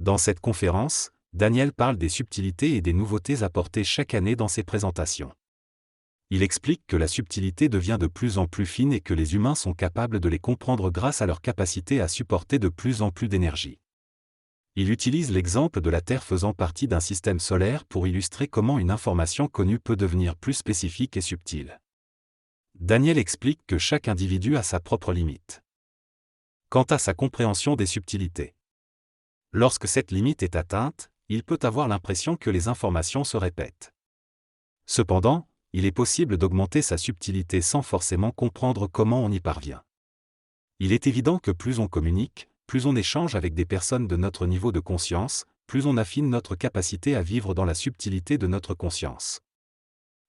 Dans cette conférence, Daniel parle des subtilités et des nouveautés apportées chaque année dans ses présentations. Il explique que la subtilité devient de plus en plus fine et que les humains sont capables de les comprendre grâce à leur capacité à supporter de plus en plus d'énergie. Il utilise l'exemple de la Terre faisant partie d'un système solaire pour illustrer comment une information connue peut devenir plus spécifique et subtile. Daniel explique que chaque individu a sa propre limite quant à sa compréhension des subtilités. Lorsque cette limite est atteinte, il peut avoir l'impression que les informations se répètent. Cependant, il est possible d'augmenter sa subtilité sans forcément comprendre comment on y parvient. Il est évident que plus on communique, plus on échange avec des personnes de notre niveau de conscience, plus on affine notre capacité à vivre dans la subtilité de notre conscience.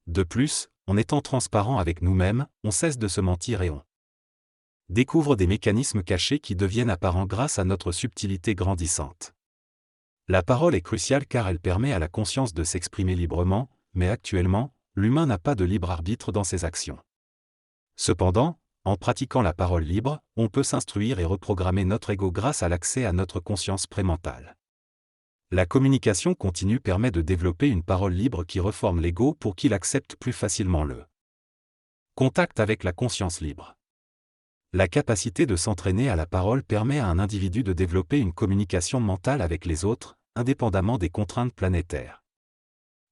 De plus, en étant transparent avec nous-mêmes, on cesse de se mentir et on découvre des mécanismes cachés qui deviennent apparents grâce à notre subtilité grandissante. La parole est cruciale car elle permet à la conscience de s'exprimer librement, mais actuellement, l'humain n'a pas de libre arbitre dans ses actions. Cependant, en pratiquant la parole libre, on peut s'instruire et reprogrammer notre ego grâce à l'accès à notre conscience prémentale. La communication continue permet de développer une parole libre qui reforme l'ego pour qu'il accepte plus facilement le contact avec la conscience libre. La capacité de s'entraîner à la parole permet à un individu de développer une communication mentale avec les autres, indépendamment des contraintes planétaires.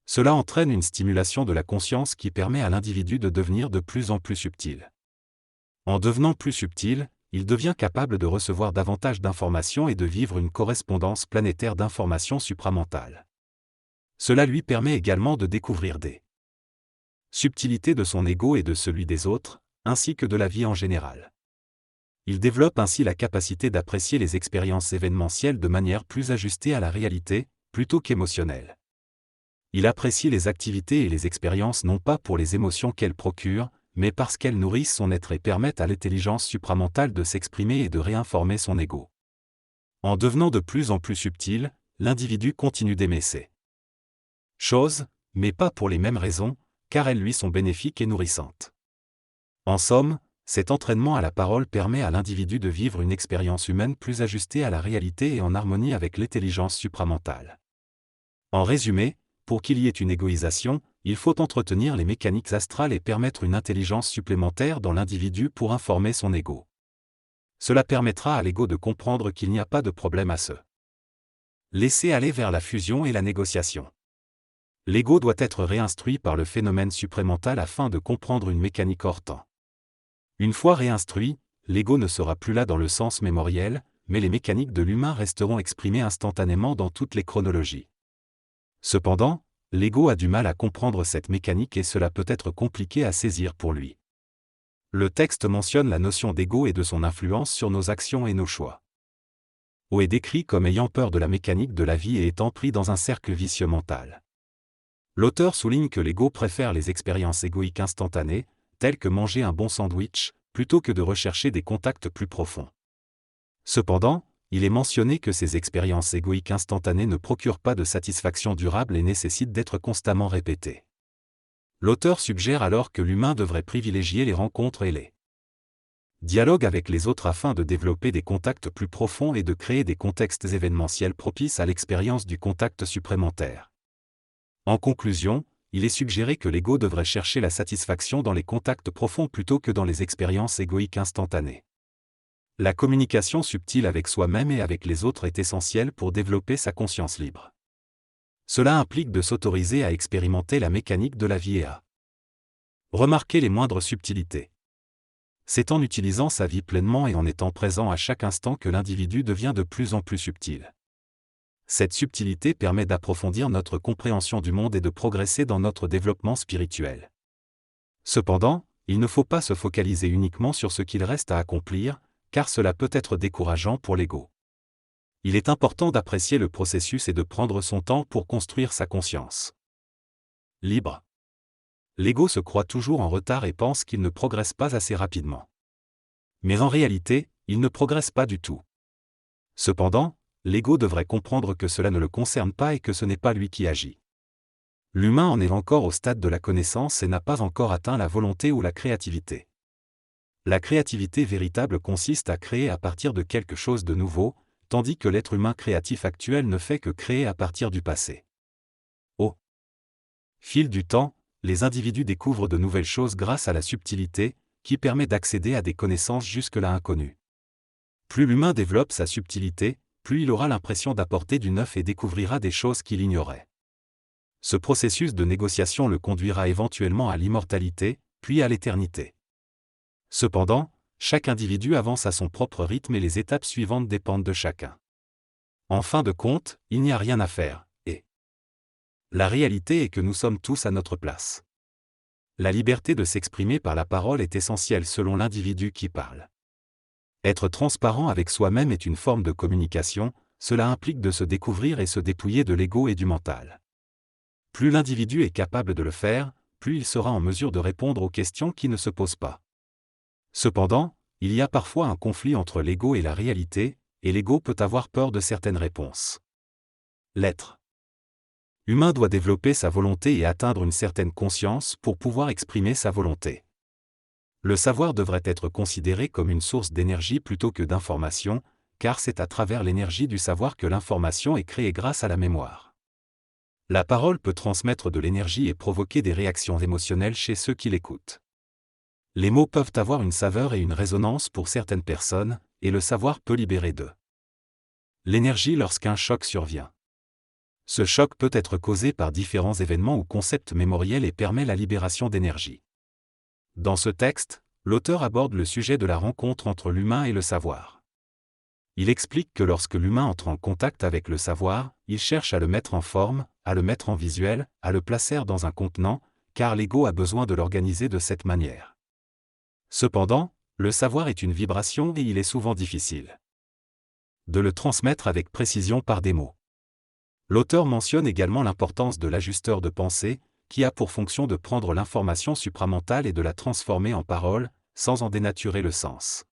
Cela entraîne une stimulation de la conscience qui permet à l'individu de devenir de plus en plus subtil. En devenant plus subtil, il devient capable de recevoir davantage d'informations et de vivre une correspondance planétaire d'informations supramentales. Cela lui permet également de découvrir des subtilités de son ego et de celui des autres, ainsi que de la vie en général. Il développe ainsi la capacité d'apprécier les expériences événementielles de manière plus ajustée à la réalité, plutôt qu'émotionnelle. Il apprécie les activités et les expériences non pas pour les émotions qu'elles procurent, mais parce qu'elles nourrissent son être et permettent à l'intelligence supramentale de s'exprimer et de réinformer son ego. En devenant de plus en plus subtil, l'individu continue d'aimer ces choses, mais pas pour les mêmes raisons, car elles lui sont bénéfiques et nourrissantes. En somme, cet entraînement à la parole permet à l'individu de vivre une expérience humaine plus ajustée à la réalité et en harmonie avec l'intelligence supramentale. En résumé, pour qu'il y ait une égoïsation, il faut entretenir les mécaniques astrales et permettre une intelligence supplémentaire dans l'individu pour informer son ego. Cela permettra à l'ego de comprendre qu'il n'y a pas de problème à se laisser aller vers la fusion et la négociation. L'ego doit être réinstruit par le phénomène supramental afin de comprendre une mécanique hors temps. Une fois réinstruit, l'ego ne sera plus là dans le sens mémoriel, mais les mécaniques de l'humain resteront exprimées instantanément dans toutes les chronologies. Cependant, l'ego a du mal à comprendre cette mécanique et cela peut être compliqué à saisir pour lui. Le texte mentionne la notion d'ego et de son influence sur nos actions et nos choix. O est décrit comme ayant peur de la mécanique de la vie et étant pris dans un cercle vicieux mental. L'auteur souligne que l'ego préfère les expériences égoïques instantanées, telles que manger un bon sandwich, plutôt que de rechercher des contacts plus profonds. Cependant, il est mentionné que ces expériences égoïques instantanées ne procurent pas de satisfaction durable et nécessitent d'être constamment répétées. L'auteur suggère alors que l'humain devrait privilégier les rencontres et les dialogues avec les autres afin de développer des contacts plus profonds et de créer des contextes événementiels propices à l'expérience du contact supplémentaire. En conclusion, il est suggéré que l'ego devrait chercher la satisfaction dans les contacts profonds plutôt que dans les expériences égoïques instantanées. La communication subtile avec soi-même et avec les autres est essentielle pour développer sa conscience libre. Cela implique de s'autoriser à expérimenter la mécanique de la vie et à remarquer les moindres subtilités. C'est en utilisant sa vie pleinement et en étant présent à chaque instant que l'individu devient de plus en plus subtil. Cette subtilité permet d'approfondir notre compréhension du monde et de progresser dans notre développement spirituel. Cependant, il ne faut pas se focaliser uniquement sur ce qu'il reste à accomplir, car cela peut être décourageant pour l'ego. Il est important d'apprécier le processus et de prendre son temps pour construire sa conscience libre. L'ego se croit toujours en retard et pense qu'il ne progresse pas assez rapidement. Mais en réalité, il ne progresse pas du tout. Cependant, l'ego devrait comprendre que cela ne le concerne pas et que ce n'est pas lui qui agit. L'humain en est encore au stade de la connaissance et n'a pas encore atteint la volonté ou la créativité. La créativité véritable consiste à créer à partir de quelque chose de nouveau, tandis que l'être humain créatif actuel ne fait que créer à partir du passé. Au fil du temps, les individus découvrent de nouvelles choses grâce à la subtilité, qui permet d'accéder à des connaissances jusque-là inconnues. Plus l'humain développe sa subtilité, plus il aura l'impression d'apporter du neuf et découvrira des choses qu'il ignorait. Ce processus de négociation le conduira éventuellement à l'immortalité, puis à l'éternité. Cependant, chaque individu avance à son propre rythme et les étapes suivantes dépendent de chacun. En fin de compte, il n'y a rien à faire, et la réalité est que nous sommes tous à notre place. La liberté de s'exprimer par la parole est essentielle selon l'individu qui parle. Être transparent avec soi-même est une forme de communication, cela implique de se découvrir et se dépouiller de l'ego et du mental. Plus l'individu est capable de le faire, plus il sera en mesure de répondre aux questions qui ne se posent pas. Cependant, il y a parfois un conflit entre l'ego et la réalité, et l'ego peut avoir peur de certaines réponses. L'être humain doit développer sa volonté et atteindre une certaine conscience pour pouvoir exprimer sa volonté. Le savoir devrait être considéré comme une source d'énergie plutôt que d'information, car c'est à travers l'énergie du savoir que l'information est créée grâce à la mémoire. La parole peut transmettre de l'énergie et provoquer des réactions émotionnelles chez ceux qui l'écoutent. Les mots peuvent avoir une saveur et une résonance pour certaines personnes, et le savoir peut libérer d'eux l'énergie lorsqu'un choc survient. Ce choc peut être causé par différents événements ou concepts mémoriels et permet la libération d'énergie. Dans ce texte, l'auteur aborde le sujet de la rencontre entre l'humain et le savoir. Il explique que lorsque l'humain entre en contact avec le savoir, il cherche à le mettre en forme, à le mettre en visuel, à le placer dans un contenant, car l'ego a besoin de l'organiser de cette manière. Cependant, le savoir est une vibration et il est souvent difficile de le transmettre avec précision par des mots. L'auteur mentionne également l'importance de l'ajusteur de pensée, qui a pour fonction de prendre l'information supramentale et de la transformer en parole, sans en dénaturer le sens.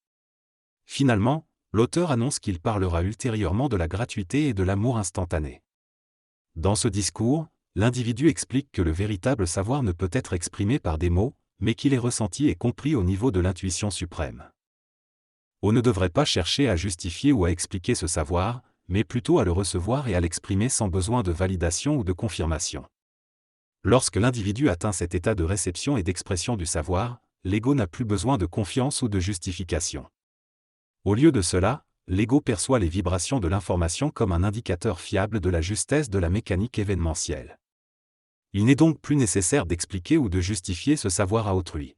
Finalement, l'auteur annonce qu'il parlera ultérieurement de la gratuité et de l'amour instantané. Dans ce discours, l'individu explique que le véritable savoir ne peut être exprimé par des mots, mais qu'il est ressenti et compris au niveau de l'intuition suprême. On ne devrait pas chercher à justifier ou à expliquer ce savoir, mais plutôt à le recevoir et à l'exprimer sans besoin de validation ou de confirmation. Lorsque l'individu atteint cet état de réception et d'expression du savoir, l'ego n'a plus besoin de confiance ou de justification. Au lieu de cela, l'ego perçoit les vibrations de l'information comme un indicateur fiable de la justesse de la mécanique événementielle. Il n'est donc plus nécessaire d'expliquer ou de justifier ce savoir à autrui.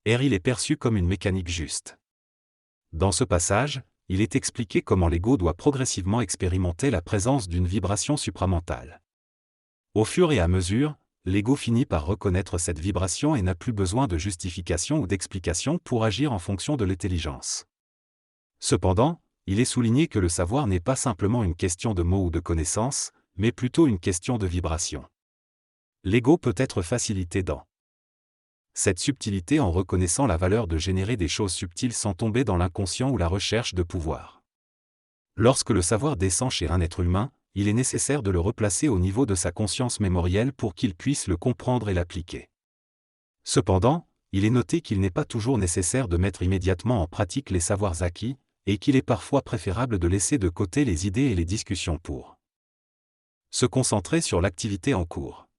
Il est perçu comme une mécanique juste. Dans ce passage, il est expliqué comment l'ego doit progressivement expérimenter la présence d'une vibration supramentale. Au fur et à mesure, l'ego finit par reconnaître cette vibration et n'a plus besoin de justification ou d'explication pour agir en fonction de l'intelligence. Cependant, il est souligné que le savoir n'est pas simplement une question de mots ou de connaissances, mais plutôt une question de vibration. L'ego peut être facilité dans cette subtilité en reconnaissant la valeur de générer des choses subtiles sans tomber dans l'inconscient ou la recherche de pouvoir. Lorsque le savoir descend chez un être humain, il est nécessaire de le replacer au niveau de sa conscience mémorielle pour qu'il puisse le comprendre et l'appliquer. Cependant, il est noté qu'il n'est pas toujours nécessaire de mettre immédiatement en pratique les savoirs acquis, et qu'il est parfois préférable de laisser de côté les idées et les discussions pour se concentrer sur l'activité en cours.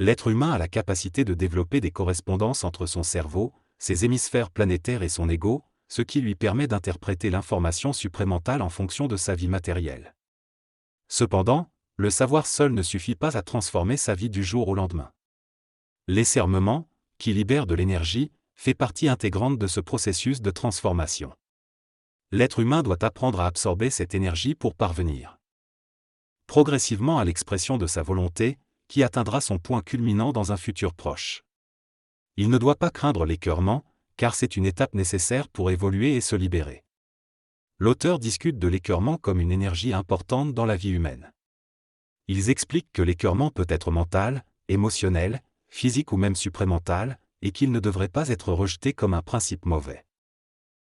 L'être humain a la capacité de développer des correspondances entre son cerveau, ses hémisphères planétaires et son ego, ce qui lui permet d'interpréter l'information supramentale en fonction de sa vie matérielle. Cependant, le savoir seul ne suffit pas à transformer sa vie du jour au lendemain. L'essermement, qui libère de l'énergie, fait partie intégrante de ce processus de transformation. L'être humain doit apprendre à absorber cette énergie pour parvenir progressivement à l'expression de sa volonté, qui atteindra son point culminant dans un futur proche. Il ne doit pas craindre l'écœurement, car c'est une étape nécessaire pour évoluer et se libérer. L'auteur discute de l'écœurement comme une énergie importante dans la vie humaine. Ils expliquent que l'écœurement peut être mental, émotionnel, physique ou même supramental, et qu'il ne devrait pas être rejeté comme un principe mauvais.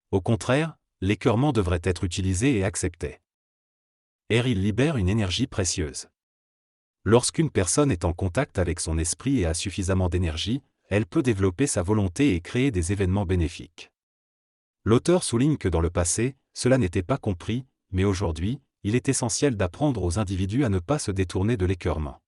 Au contraire, l'écœurement devrait être utilisé et accepté. Il libère une énergie précieuse. Lorsqu'une personne est en contact avec son esprit et a suffisamment d'énergie, elle peut développer sa volonté et créer des événements bénéfiques. L'auteur souligne que dans le passé, cela n'était pas compris, Mais aujourd'hui, il est essentiel d'apprendre aux individus à ne pas se détourner de l'écœurement.